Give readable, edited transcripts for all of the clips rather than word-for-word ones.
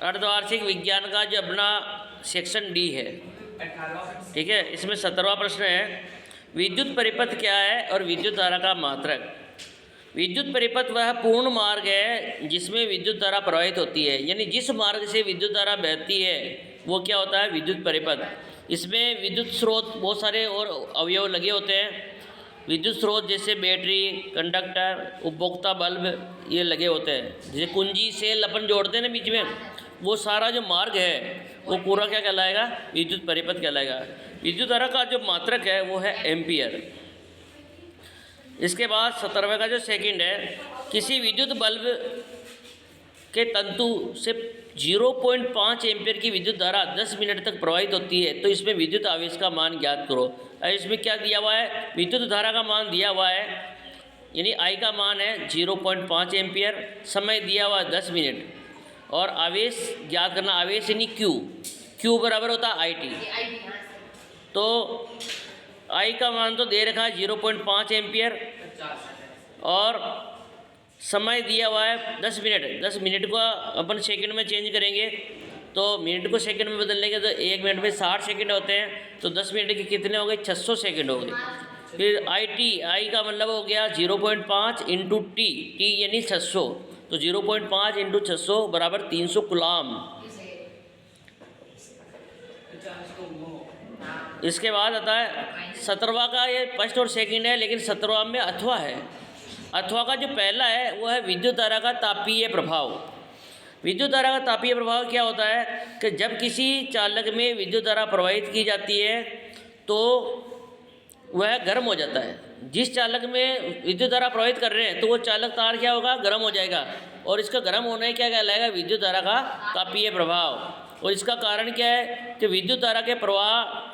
अर्धवार्षिक विज्ञान का जो अपना सेक्शन डी है, ठीक है, इसमें 17वां प्रश्न है, विद्युत परिपथ क्या है और विद्युत धारा का मात्रक। विद्युत परिपथ वह पूर्ण मार्ग है जिसमें विद्युत धारा प्रवाहित होती है, यानी जिस मार्ग से विद्युत धारा बहती है वो क्या होता है, विद्युत परिपथ। इसमें विद्युत स्रोत बहुत सारे और अवयव लगे होते हैं। विद्युत स्रोत जैसे बैटरी, कंडक्टर, उपभोक्ता बल्ब ये लगे होते हैं। जैसे कुंजी सेल अपन जोड़ते हैं ना बीच में, वो सारा जो मार्ग है वो पूरा क्या कहलाएगा, विद्युत परिपथ कहलाएगा। विद्युत धारा का जो मात्रक है वो है एम्पियर। इसके बाद 17वें का जो सेकंड है, किसी विद्युत बल्ब के तंतु से 0.5 एम्पियर की विद्युत धारा 10 मिनट तक प्रवाहित होती है, तो इसमें विद्युत आवेश का मान ज्ञात करो। इसमें क्या दिया हुआ है, विद्युत धारा का मान दिया हुआ है, यानी आई का मान है 0.5 एम्पियर, समय दिया हुआ है 10 मिनट, और आवेश ज्ञात करना, आवेश यानी क्यू बराबर होता है IT। तो आई का मान तो दे रखा है 0.5 एम्पियर और समय दिया हुआ है 10 मिनट। 10 मिनट को अपन सेकंड में चेंज करेंगे, तो मिनट को सेकंड में बदल लेंगे तो 1 मिनट में 60 सेकंड होते हैं, तो 10 मिनट के कितने हो गए, 600 सेकंड हो गए। फिर आई का मतलब हो गया 0.5 इंटू टी यानी 600, तो 0.5 इंटू 600 बराबर 300 कूलाम। इसके बाद आता है 17वां का, ये फर्स्ट और सेकंड है, लेकिन 17वां में अथवा है। अथवा का जो पहला है वो है विद्युत धारा का तापीय प्रभाव। विद्युत धारा का तापीय प्रभाव क्या होता है कि जब किसी चालक में विद्युत धारा प्रवाहित की जाती है तो वह गर्म हो जाता है। जिस चालक में विद्युत धारा प्रवाहित कर रहे हैं तो वो चालक तार क्या होगा, गर्म हो जाएगा, और इसका गर्म होने क्या कहलाएगा, विद्युत धारा का तापीय प्रभाव। और इसका कारण क्या है कि विद्युत धारा के प्रवाह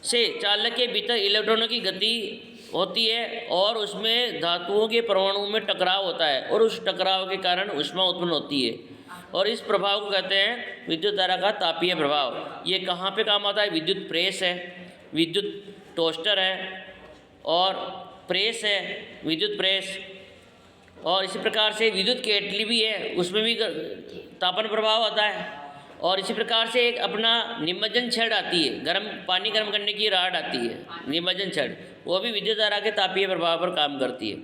से चालक के भीतर इलेक्ट्रॉनों की गति होती है और उसमें धातुओं के परमाणुओं में टकराव होता है, और उस टकराव के कारण ऊष्मा उत्पन्न होती है, और इस प्रभाव को कहते हैं विद्युत धारा का तापीय प्रभाव। ये कहाँ पे काम आता है, विद्युत प्रेस है, विद्युत टोस्टर है, और प्रेस है, विद्युत प्रेस, और इसी प्रकार से विद्युत केटली भी है, उसमें भी तापन प्रभाव आता है। और इसी प्रकार से एक अपना निमज्जन छड़ आती है, गर्म पानी गर्म करने की राड आती है, निमज्जन छड़, वो भी विद्युत धारा के तापीय प्रभाव पर काम करती है।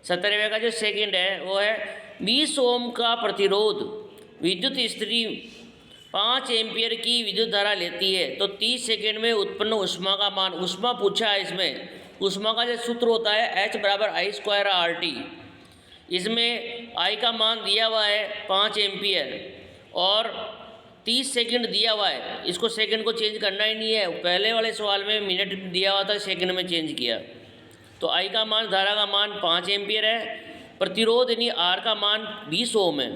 17वें का जो सेकंड है वो है 20 ओम का प्रतिरोध विद्युत स्त्री 5 एम्पियर की विद्युत धारा लेती है, तो 30 सेकंड में उत्पन्न ऊष्मा का मान, ऊष्मा पूछा है इसमें, ऊष्मा का जो सूत्र होता है H बराबर I²RT। इसमें I का मान दिया हुआ है 5 एम्पियर और 30 सेकंड दिया हुआ है। इसको सेकंड को चेंज करना ही नहीं है, पहले वाले सवाल में मिनट दिया हुआ था, सेकंड में चेंज किया। तो आई का मान, धारा का मान 5 एम्पियर है, प्रतिरोध यानी आर का मान 20 ओम है।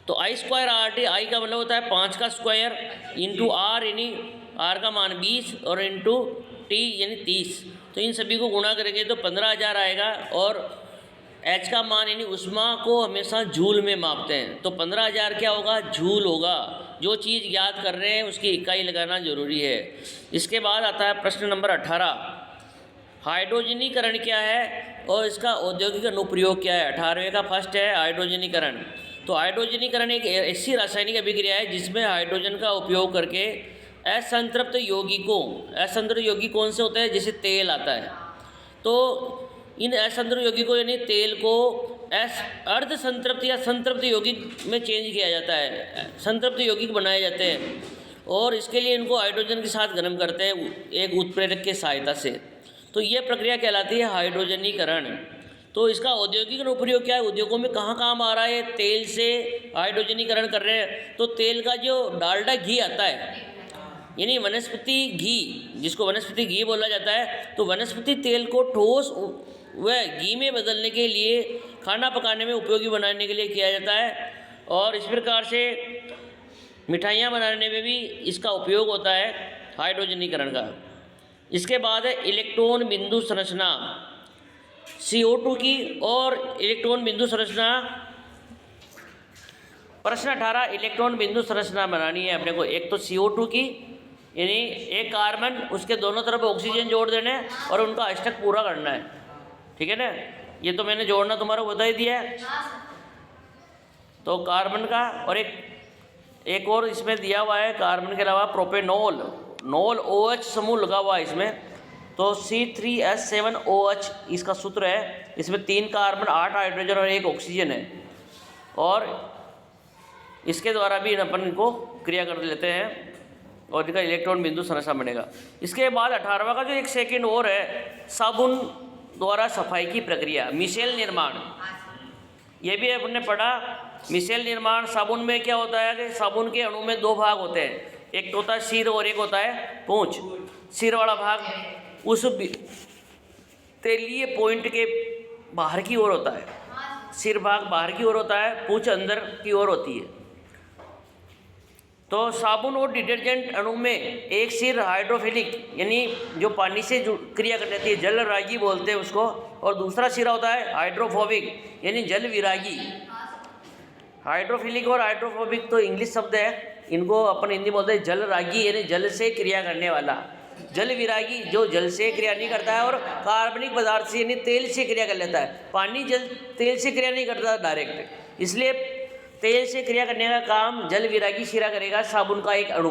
तो I²RT, आई का मतलब होता है 5 का स्क्वायर इंटू आर यानी आर का मान 20 और इंटू टी यानी 30, तो इन सभी को गुणा करेंगे तो 15,000 आएगा। और एच का मान यानी ऊष्मा को हमेशा जूल में मापते हैं, तो 15,000 क्या होगा, जूल होगा। जो चीज़ याद कर रहे हैं उसकी इकाई लगाना जरूरी है। इसके बाद आता है प्रश्न नंबर 18, हाइड्रोजनीकरण क्या है और इसका औद्योगिक अनुप्रयोग क्या है। 18वें का फर्स्ट है हाइड्रोजनीकरण। तो हाइड्रोजनीकरण एक ऐसी रासायनिक अभिक्रिया है जिसमें हाइड्रोजन का उपयोग करके असंतृप्त यौगिकों, असंतृप्त यौगिक कौन से होते हैं, जैसे तेल आता है, तो इन असंतृप्त यौगिकों यानी तेल को अर्ध संतृप्त या संतृप्त यौगिक में चेंज किया जाता है, संतृप्त यौगिक बनाए जाते हैं, और इसके लिए इनको हाइड्रोजन के साथ गर्म करते हैं एक उत्प्रेरक के सहायता से। तो ये प्रक्रिया कहलाती है हाइड्रोजनीकरण। तो इसका औद्योगिक अनुप्रयोग क्या है, उद्योगों में कहाँ काम आ रहा है, तेल से हाइड्रोजनीकरण कर रहे हैं। तो तेल का जो डालडा घी आता है यानी वनस्पति घी, जिसको वनस्पति घी बोला जाता है, तो वनस्पति तेल को ठोस व घी में बदलने के लिए, खाना पकाने में उपयोगी बनाने के लिए किया जाता है, और इस प्रकार से मिठाइयाँ बनाने में भी इसका उपयोग होता है हाइड्रोजनीकरण का। इसके बाद है इलेक्ट्रॉन बिंदु संरचना CO2 की, और इलेक्ट्रॉन बिंदु संरचना प्रश्न 18, इलेक्ट्रॉन बिंदु संरचना बनानी है अपने को। एक तो CO2 की यानी एक कार्बन, उसके दोनों तरफ ऑक्सीजन जोड़ देने और उनका अष्टक पूरा करना है, ठीक है ना। ये तो मैंने जोड़ना तुम्हारा बता ही दिया है। तो कार्बन का, और एक और इसमें दिया हुआ है कार्बन के अलावा प्रोपेनॉल, नॉल OH समूह लगा हुआ है इसमें, तो C3H7OH इसका सूत्र है। इसमें 3 कार्बन 8 हाइड्रोजन और 1 ऑक्सीजन है, और इसके द्वारा भी अपन इनको क्रिया कर लेते हैं और इनका इलेक्ट्रॉन बिंदु संरचना बनेगा। इसके बाद 18वां का जो एक सेकंड और है, साबुन द्वारा सफाई की प्रक्रिया, मिशेल निर्माण। ये भी अपने पढ़ा, मिशेल निर्माण। साबुन में क्या होता है कि साबुन के अणु में 2 भाग होते हैं, एक तो होता है सिर और एक होता है पूंछ। सिर वाला भाग उस तेलीय पॉइंट के बाहर की ओर होता है, सिर भाग बाहर की ओर होता है, पूंछ अंदर की ओर होती है। तो साबुन और डिटर्जेंट अणु में एक सिर हाइड्रोफिलिक यानी जो पानी से क्रिया कर लेती है, जल रागी बोलते हैं उसको, और दूसरा सिरा होता है हाइड्रोफोबिक यानी जल विरागी। हाइड्रोफिलिक और हाइड्रोफोबिक तो इंग्लिश शब्द है, इनको अपन हिंदी बोलते हैं जल रागी यानी जल से क्रिया करने वाला। जल विरागी जो जल से क्रिया नहीं करता है और कार्बनिक पदार्थ से यानी तेल से क्रिया कर लेता है। पानी जल तेल से क्रिया नहीं करता डायरेक्ट, इसलिए तेल से क्रिया करने का काम जल विरागी सिरा करेगा, साबुन का एक अणु।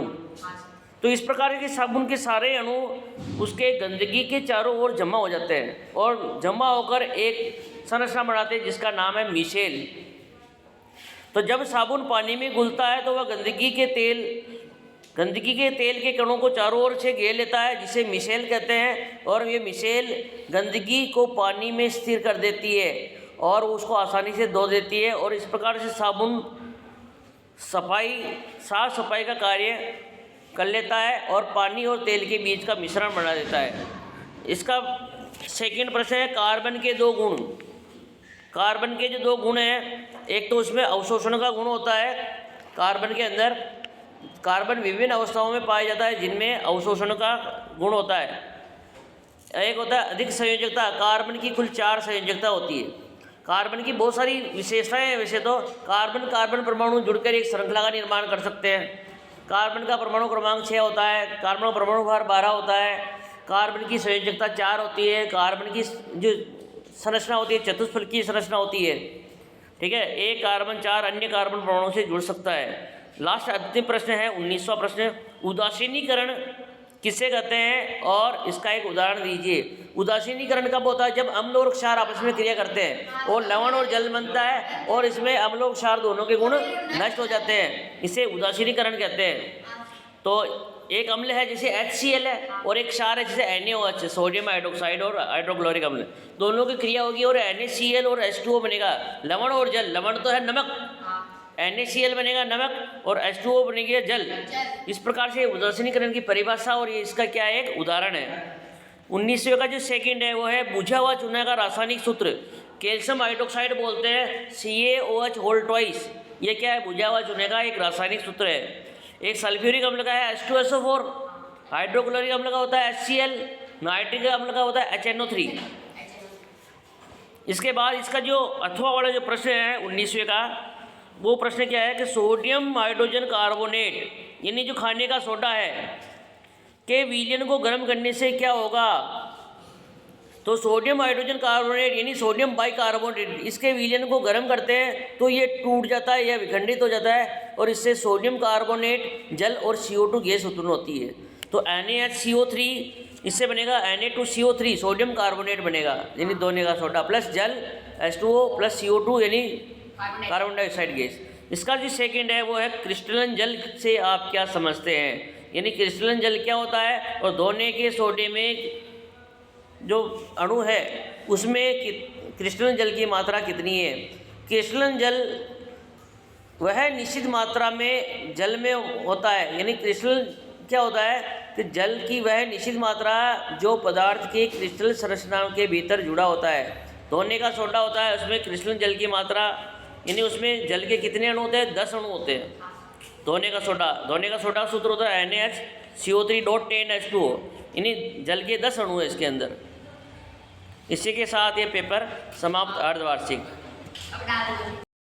तो इस प्रकार के साबुन के सारे अणु उसके गंदगी के चारों ओर जमा हो जाते हैं और जमा होकर एक संरचना बनाते हैं जिसका नाम है मिशेल। तो जब साबुन पानी में घुलता है तो वह गंदगी के तेल के कणों को चारों ओर से घेर लेता है, जिसे मिशेल कहते हैं, और ये मिशेल गंदगी को पानी में स्थिर कर देती है और उसको आसानी से धो देती है, और इस प्रकार से साबुन साफ सफाई का कार्य कर लेता है और पानी और तेल के बीच का मिश्रण बना देता है। इसका सेकंड प्रश्न है कार्बन के 2 गुण। कार्बन के जो 2 गुण हैं, एक तो उसमें अवशोषण का गुण होता है। कार्बन के अंदर कार्बन विभिन्न अवस्थाओं में पाया जाता है जिनमें अवशोषण का गुण होता है। एक होता है अधिक संयोजकता, कार्बन की कुल 4 संयोजकता होती है। कार्बन की बहुत सारी विशेषताएं हैं। वैसे तो कार्बन परमाणु जुड़कर एक श्रृंखला का निर्माण कर सकते हैं। कार्बन का परमाणु क्रमांक 6 होता है, कार्बन का परमाणु भार 12 होता है, कार्बन की संयोजकता 4 होती है, कार्बन की जो संरचना होती है चतुष्फलकीय संरचना होती है। ठीक है, एक कार्बन 4 अन्य कार्बन परमाणु से जुड़ सकता है। लास्ट अंतिम प्रश्न है 19वां प्रश्न, उदासीनीकरण किसे कहते हैं और इसका एक उदाहरण दीजिए। उदासीनीकरण कब होता है? जब अम्ल और क्षार आपस में क्रिया करते हैं और लवण और जल बनता है और इसमें अम्ल और क्षार दोनों के गुण नष्ट हो जाते हैं, इसे उदासीनीकरण कहते हैं। तो एक अम्ल है जैसे HCl है और एक क्षार है जैसे NaOH, सोडियम हाइड्रोक्साइड और हाइड्रोक्लोरिक अम्ल, दोनों की क्रिया होगी और NaCl और H2O बनेगा। लवण और जल, लवण तो है नमक, NaCl बनेगा नमक और H2O बनेगी जल। इस प्रकार से उदासीनीकरण की परिभाषा और ये इसका क्या है एक उदाहरण है। 19वें का जो सेकंड है वो है बुझा हुआ चूना का रासायनिक सूत्र। कैल्शियम हाइड्रोक्साइड बोलते हैं CaOH2। ये क्या है? बुझा हुआ चूने का एक रासायनिक सूत्र है। एक सल्फ्यूरिक अम्ल का है H2SO4, हाइड्रोक्लोरिक अम्ल का होता है HCl, नाइट्रिक अम्ल का होता है HNO3। इसके बाद इसका जो अथवा वाला जो प्रश्न है 19वें का, वो प्रश्न क्या है कि सोडियम हाइड्रोजन कार्बोनेट यानी जो खाने का सोडा है के विलयन को गर्म करने से क्या होगा? तो सोडियम हाइड्रोजन कार्बोनेट यानी सोडियम बाइकार्बोनेट, इसके विलयन को गर्म करते हैं तो ये टूट जाता है या विखंडित हो जाता है और इससे सोडियम कार्बोनेट जल और CO2 गैस उत्पन्न होती है। तो NaHCO3 इससे बनेगा Na2CO3, सोडियम कार्बोनेट बनेगा यानी दोने का सोडा प्लस जल H2O प्लस CO2 यानी कार्बन डाइऑक्साइड गैस। इसका जो सेकंड है वो है क्रिस्टलन जल से आप क्या समझते हैं, यानी क्रिस्टलन जल क्या होता है और दोने के सोडे में जो अणु है उसमें क्रिस्टलन जल की मात्रा कितनी है। क्रिस्टलन जल वह निश्चित मात्रा में जल में होता है, यानी क्रिस्टल क्या होता है कि जल की वह निश्चित मात्रा जो पदार्थ के क्रिस्टल संरचना के भीतर जुड़ा होता है। धोने का सोडा होता है उसमें क्रिस्टलन जल की मात्रा यानी उसमें जल के कितने अणु होते हैं? 10 अणु होते हैं। धोने का सोडा सूत्र होता है NaHCO3.10H2O यानी जल के 10 अणु है इसके अंदर। इसी के साथ ये पेपर समाप्त अर्धवार्षिक।